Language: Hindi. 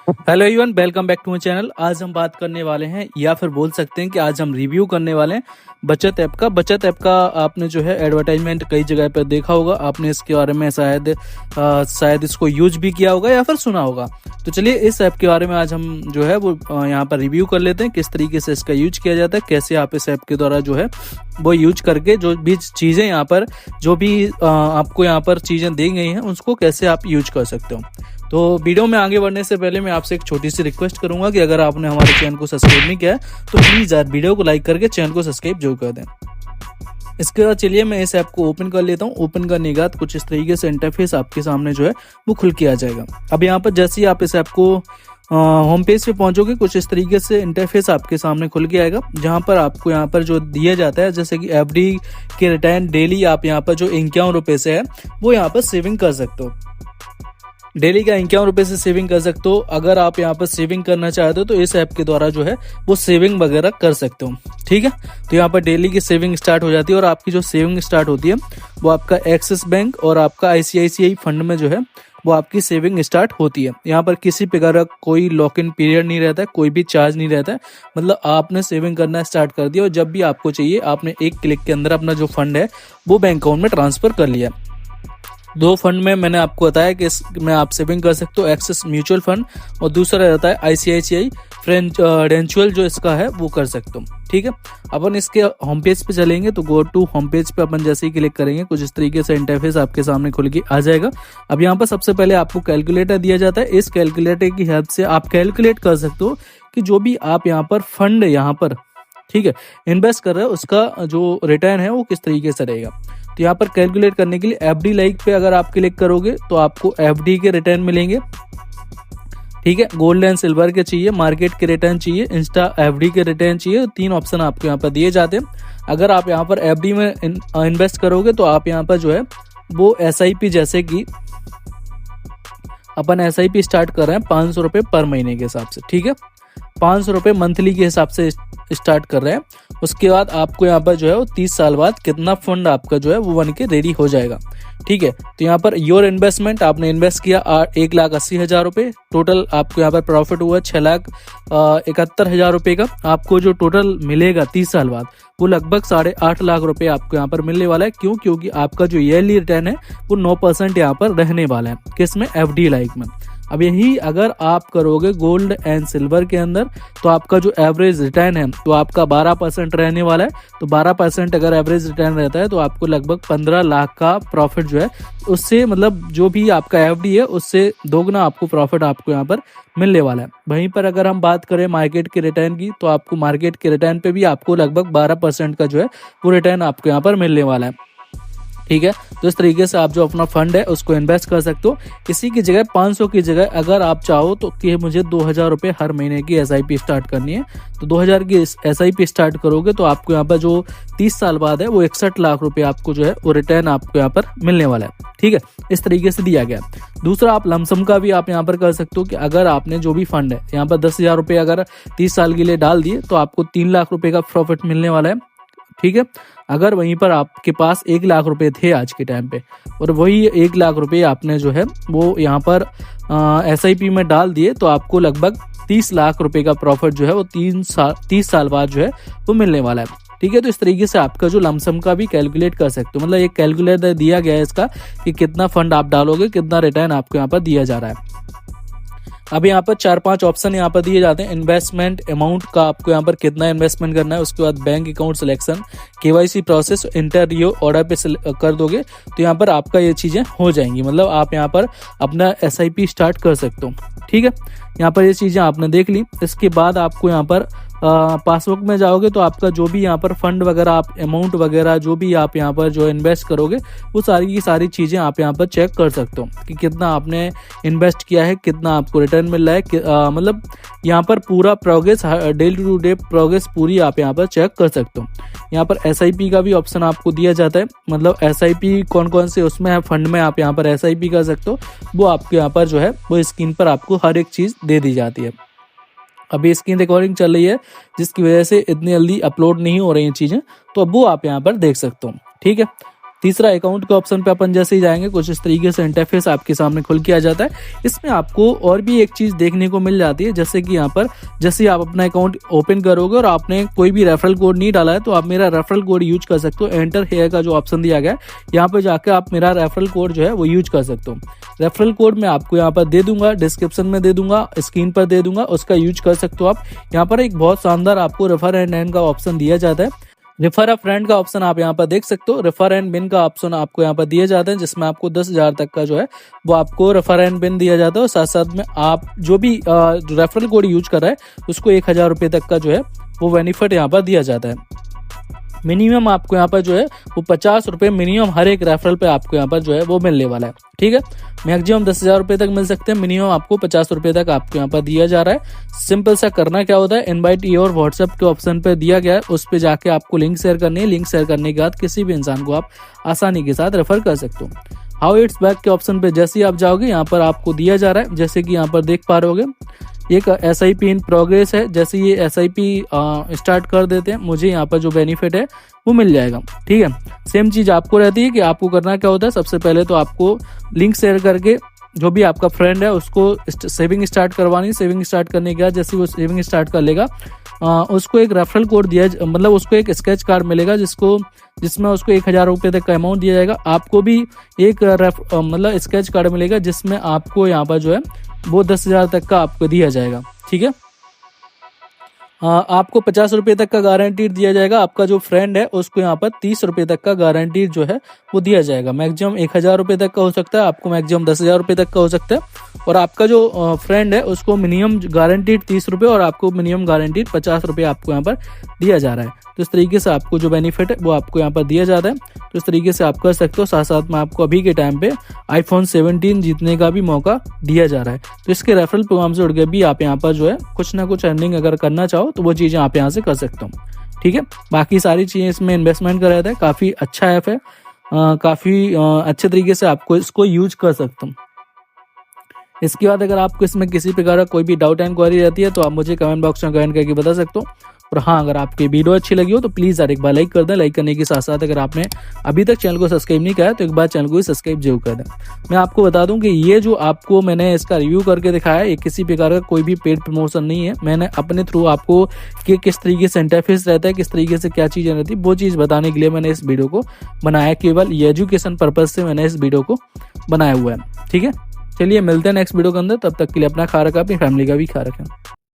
Hello everyone, welcome back to my channel. आज हम बात करने वाले हैं या फिर बोल सकते हैं कि आज हम रिव्यू करने वाले हैं बचत ऐप का। बचत ऐप का आपने जो है एडवर्टाइजमेंट कई जगह पर देखा होगा, आपने इसके बारे में शायद इसको यूज भी किया होगा या फिर सुना होगा। तो चलिए इस ऐप के बारे में आज हम जो है वो यहाँ पर रिव्यू कर लेते हैं, किस तरीके से इसका यूज किया जाता है, कैसे आप इस ऐप के द्वारा जो है वो यूज करके जो भी चीज़ें यहाँ पर जो भी आपको यहाँ पर चीज़ें दी गई हैं उसको कैसे आप यूज कर सकते हो। तो वीडियो में आगे बढ़ने से पहले मैं आपसे एक छोटी सी रिक्वेस्ट करूंगा कि अगर आपने हमारे चैनल को सब्सक्राइब नहीं किया है तो प्लीज़ यार वीडियो को लाइक करके चैनल को सब्सक्राइब जरूर कर दें। इसके बाद चलिए मैं इस ऐप को ओपन कर लेता हूँ। ओपन करने के बाद कुछ इस तरीके से इंटरफेस आपके सामने जो है वो खुल के आ जाएगा। अब यहाँ पर जैसे ही आप इस ऐप को होम पेज पे पहुंचोगे, कुछ इस तरीके से इंटरफेस आपके सामने खुल के आएगा, जहां पर आपको यहाँ पर जो दिया जाता है जैसे कि एफडी के रिटर्न डेली आप यहाँ पर जो 51 रुपये से है वो यहाँ पर सेविंग कर सकते हो। डेली का 51 रुपये से सेविंग कर सकते हो। अगर आप यहाँ पर सेविंग करना चाहते हो तो इस ऐप के द्वारा जो है वो सेविंग वगैरह कर सकते हो। ठीक है, तो यहाँ पर डेली की सेविंग स्टार्ट हो जाती है और आपकी जो सेविंग स्टार्ट होती है वो आपका एक्सिस बैंक और आपका आईसीआईसीआई फंड में जो है वो आपकी सेविंग स्टार्ट होती है। यहाँ पर किसी प्रकार का कोई लॉक इन पीरियड नहीं रहता है, कोई भी चार्ज नहीं रहता है। मतलब आपने सेविंग करना स्टार्ट कर दिया और जब भी आपको चाहिए आपने एक क्लिक के अंदर अपना जो फंड है वो बैंक अकाउंट में ट्रांसफर कर लिया। दो फंड में मैंने आपको बताया कि इसमें आप सेविंग कर सकते हो, एक्सिस म्यूचुअल फंड और दूसरा रहता है आईसीआईसीआई प्रेडेंशियल जो इसका है वो कर सकते हो। ठीक है, अपन इसके होम पेज पे चलेंगे तो गो टू होम पेज पे अपन जैसे ही क्लिक करेंगे कुछ इस तरीके से इंटरफेस आपके सामने खुल के आ जाएगा। अब यहाँ पर सबसे पहले आपको कैलकुलेटर दिया जाता है। इस कैलकुलेटर की हेल्प से आप कैलकुलेट कर सकते हो कि जो भी आप यहाँ पर फंड यहाँ पर ठीक है इन्वेस्ट कर रहे हो उसका जो रिटर्न है वो किस तरीके से रहेगा। तो यहाँ पर कैलकुलेट करने के लिए एफडी लाइक पे अगर आप क्लिक करोगे तो आपको एफडी के रिटर्न मिलेंगे। ठीक है, गोल्ड एंड सिल्वर के चाहिए, मार्केट के रिटर्न चाहिए, इंस्टा एफडी के रिटर्न चाहिए। तीन ऑप्शन आपको यहाँ पर दिए जाते हैं। अगर आप यहाँ पर एफडी में इन्वेस्ट करोगे तो आप यहाँ पर जो है वो एसआईपी, जैसे कि अपन एसआईपी स्टार्ट कर रहे हैं 500 रुपये पर महीने के हिसाब से। ठीक है, 500 रुपये मंथली के हिसाब से स्टार्ट कर रहे हैं। उसके बाद आपको यहाँ पर जो है वो 30 साल बाद कितना फंड आपका जो है वो बन के रेडी हो जाएगा। ठीक है, तो यहाँ पर योर इन्वेस्टमेंट आपने इन्वेस्ट किया 1,80,000 रुपये, टोटल आपको यहाँ पर प्रॉफिट हुआ 6,71,000 रुपये का। आपको जो टोटल मिलेगा 30 साल बाद वो लगभग 8.5 लाख रुपए आपको यहाँ पर मिलने वाला है। क्यों? क्योंकि आपका जो ईयरली रिटर्न है वो 9% यहाँ पर रहने वाला है। किसमें? एफडी लाइक में। अब यही अगर आप करोगे गोल्ड एंड सिल्वर के अंदर तो आपका जो एवरेज रिटर्न है तो आपका 12% रहने वाला है। तो 12% अगर एवरेज रिटर्न रहता है तो आपको लगभग 15 लाख का प्रॉफिट जो है उससे, मतलब जो भी आपका एफडी है उससे दोगुना आपको प्रॉफिट आपको यहाँ पर मिलने वाला है। वहीं पर अगर हम बात करें मार्केट के रिटर्न की तो आपको मार्केट के रिटर्न पे भी आपको लगभग 12% का जो है वो रिटर्न आपको यहाँ पर मिलने वाला है। ठीक है, तो इस तरीके से आप जो अपना फंड है उसको इन्वेस्ट कर सकते हो। इसी की जगह 500 की जगह अगर आप चाहो तो कि मुझे 2,000 रुपये हर महीने की एसआईपी स्टार्ट करनी है तो 2,000 की एसआईपी स्टार्ट करोगे तो आपको यहाँ पर जो 30 साल बाद है वो 61 लाख रुपए आपको जो है वो रिटर्न आपको यहाँ पर मिलने वाला है। ठीक है, इस तरीके से दिया गया। दूसरा, आप लमसम का भी आप यहाँ पर कर सकते हो कि अगर आपने जो भी फंड है यहाँ पर 10,000 रुपये अगर 30 साल के लिए डाल दिए तो आपको 3 लाख रुपए का प्रॉफिट मिलने वाला है। ठीक है, अगर वहीं पर आपके पास 1 लाख रुपए थे आज के टाइम पे और वही 1 लाख रुपए आपने जो है वो यहाँ पर एसआईपी में डाल दिए तो आपको लगभग 30 लाख रुपए का प्रॉफिट जो है वो 30 साल बाद जो है वो मिलने वाला है। ठीक है, तो इस तरीके से आपका जो लमसम का भी कैलकुलेट कर सकते हो। मतलब एक कैलकुलेटर दिया गया है इसका कि कितना फंड आप डालोगे, कितना रिटर्न आपको यहाँ पर दिया जा रहा है। अब यहाँ पर 4-5 ऑप्शन यहाँ पर दिए जाते हैं। इन्वेस्टमेंट अमाउंट का आपको यहाँ पर कितना इन्वेस्टमेंट करना है, उसके बाद bank account selection, KYC process, interview order पे कर दोगे तो यहाँ पर आपका ये चीज़ें हो जाएंगी। मतलब आप यहाँ पर अपना एसआईपी स्टार्ट कर सकते हो। ठीक है, यहाँ पर ये चीज़ें आपने देख ली। इसके बाद आपको यहाँ पर पासबुक में जाओगे तो आपका जो भी यहाँ पर फंड वगैरह आप अमाउंट वगैरह जो भी आप यहाँ पर जो इन्वेस्ट करोगे वो सारी की सारी चीज़ें आप यहाँ पर चेक कर सकते हो कि कितना आपने इन्वेस्ट किया है, कितना आपको रिटर्न मिल रहा है। मतलब यहाँ पर पूरा progress, day to day progress पूरी आप यहाँ पर चेक कर सकते हो। यहाँ पर एसआईपी का भी ऑप्शन आपको दिया जाता है। मतलब एसआईपी कौन कौन से उसमें है, फंड में आप यहाँ पर एसआईपी कर सकते हो, वो आपके यहाँ पर जो है वो स्क्रीन पर आपको हर एक चीज़ दे दी जाती है। अभी स्क्रीन रिकॉर्डिंग चल रही है जिसकी वजह से इतनी जल्दी अपलोड नहीं हो रही हैं चीज़ें, तो अब वो आप यहाँ पर देख सकते हो। ठीक है, तीसरा अकाउंट के ऑप्शन पे अपन जैसे ही जाएंगे कुछ इस तरीके से इंटरफेस आपके सामने खुल के आ जाता है। इसमें आपको और भी एक चीज़ देखने को मिल जाती है, जैसे कि यहाँ पर जैसे ही आप अपना अकाउंट ओपन करोगे और आपने कोई भी रेफरल कोड नहीं डाला है तो आप मेरा रेफरल कोड यूज कर सकते हो। एंटर हेयर का जो ऑप्शन दिया गया है यहाँ पर जाकर आप मेरा रेफरल कोड जो है वो यूज कर सकते हो। रेफरल कोड मैं आपको यहाँ पर दे दूंगा, डिस्क्रिप्शन में दे दूंगा, स्क्रीन पर दे दूंगा, उसका यूज कर सकते हो आप। यहाँ पर एक बहुत शानदार आपको रेफर एंड अर्न का ऑप्शन दिया जाता है। रेफर अ फ्रेंड का ऑप्शन आप यहाँ पर देख सकते हो। रेफर एंड विन का ऑप्शन आपको यहाँ पर दिए जाते हैं, जिसमें आपको 10,000 तक का जो है वो आपको रेफर एंड विन दिया जाता है। और साथ साथ में आप जो भी रेफरल कोड यूज कर रहा है उसको 1,000 रुपये तक का जो है वो बेनिफिट यहाँ पर दिया जाता है। मिनिमम आपको यहाँ पर जो है वो 50 रुपये मिनिमम हर एक रेफरल पे आपको यहाँ पर जो है वो मिलने वाला है। ठीक है, मैक्सिमम 10,000 रुपये तक मिल सकते हैं, मिनिमम आपको 50 रुपये तक आपको यहाँ पर दिया जा रहा है। सिंपल सा करना क्या होता है, इनवाइट योर व्हाट्सएप के ऑप्शन पे दिया गया है, उस पर जाके आपको लिंक शेयर करनी है। लिंक शेयर करने के बाद किसी भी इंसान को आप आसानी के साथ रेफर कर सकते हो। हाउ इट्स बैक के ऑप्शन पे जैसे ही आप जाओगे यहाँ पर आपको दिया जा रहा है, जैसे कि यहाँ पर देख पा रहे होगे एक SIP इन प्रोग्रेस है। जैसे ये SIP स्टार्ट कर देते हैं मुझे यहाँ पर जो बेनिफिट है वो मिल जाएगा। ठीक है, सेम चीज़ आपको रहती है कि आपको करना क्या होता है, सबसे पहले तो आपको लिंक शेयर करके जो भी आपका फ्रेंड है उसको सेविंग स्टार्ट करवानी। सेविंग स्टार्ट करने के बाद जैसे वो सेविंग स्टार्ट कर लेगा उसको एक रेफरल कोड दिया, मतलब उसको एक स्केच कार्ड मिलेगा जिसमें उसको 1,000 रुपये तक का अमाउंट दिया जाएगा। आपको भी एक मतलब स्केच कार्ड मिलेगा जिसमें आपको यहाँ पर जो है वो 10,000 तक का आपको दिया जाएगा। ठीक है, आपको 50 रुपये तक का गारंटी दिया जाएगा। आपका जो फ्रेंड है उसको यहाँ पर 30 रुपये तक का गारंटी जो है वो दिया जाएगा। मैक्सिमम 1,000 रुपये तक का हो सकता है, आपको मैक्सिमम 10,000 रुपये तक का हो सकता है। और आपका जो फ्रेंड है उसको मिनिमम गारंटीड 30 रुपये और आपको मिनिमम गारंटीड 50 रुपये आपको यहाँ पर दिया जा रहा है। तो इस तरीके से आपको जो बेनिफिट है वो आपको यहाँ पर दिया जाता है। तो इस तरीके से आप कर सकते हो। साथ साथ में आपको अभी के टाइम पे iPhone 17 जीतने का भी मौका दिया जा रहा है। तो इसके रेफरल प्रोग्राम से जुड़ के भी आप यहाँ पर जो है कुछ ना कुछ अर्निंग अगर करना चाहो तो वो चीज़ें आप यहाँ से कर सकते हो। ठीक है, बाकी सारी चीज़ें इसमें इन्वेस्टमेंट का रहता है। काफ़ी अच्छा ऐप है, काफ़ी अच्छे तरीके से आपको इसको यूज कर सकते हो। इसके बाद अगर आपको इसमें किसी प्रकार का कोई भी डाउट एंड क्वेरी रहती है तो आप मुझे कमेंट बॉक्स में कमेंट करके बता सकते हो। और हाँ, अगर आपकी वीडियो अच्छी लगी हो तो प्लीज़ यार एक बार लाइक कर दें। लाइक करने के साथ साथ अगर आपने अभी तक चैनल को सब्सक्राइब नहीं किया है तो एक बार चैनल को भी सब्सक्राइब जरूर कर दें। मैं आपको बता दूं कि ये जो आपको मैंने इसका रिव्यू करके दिखाया है ये किसी प्रकार का कोई भी पेड प्रमोशन नहीं है। मैंने अपने थ्रू आपको कि किस तरीके से इंटरफेस रहता है, किस तरीके से क्या चीज़ें रहती है, वो चीज़ बताने के लिए मैंने इस वीडियो को बनाया। केवल ये एजुकेशन पर्पज़ से मैंने इस वीडियो को बनाया हुआ है। ठीक है, चलिए मिलते हैं नेक्स्ट वीडियो के अंदर। तब तक के लिए अपना ख्याल रखें, अपनी फैमिली का भी ख्याल रखें।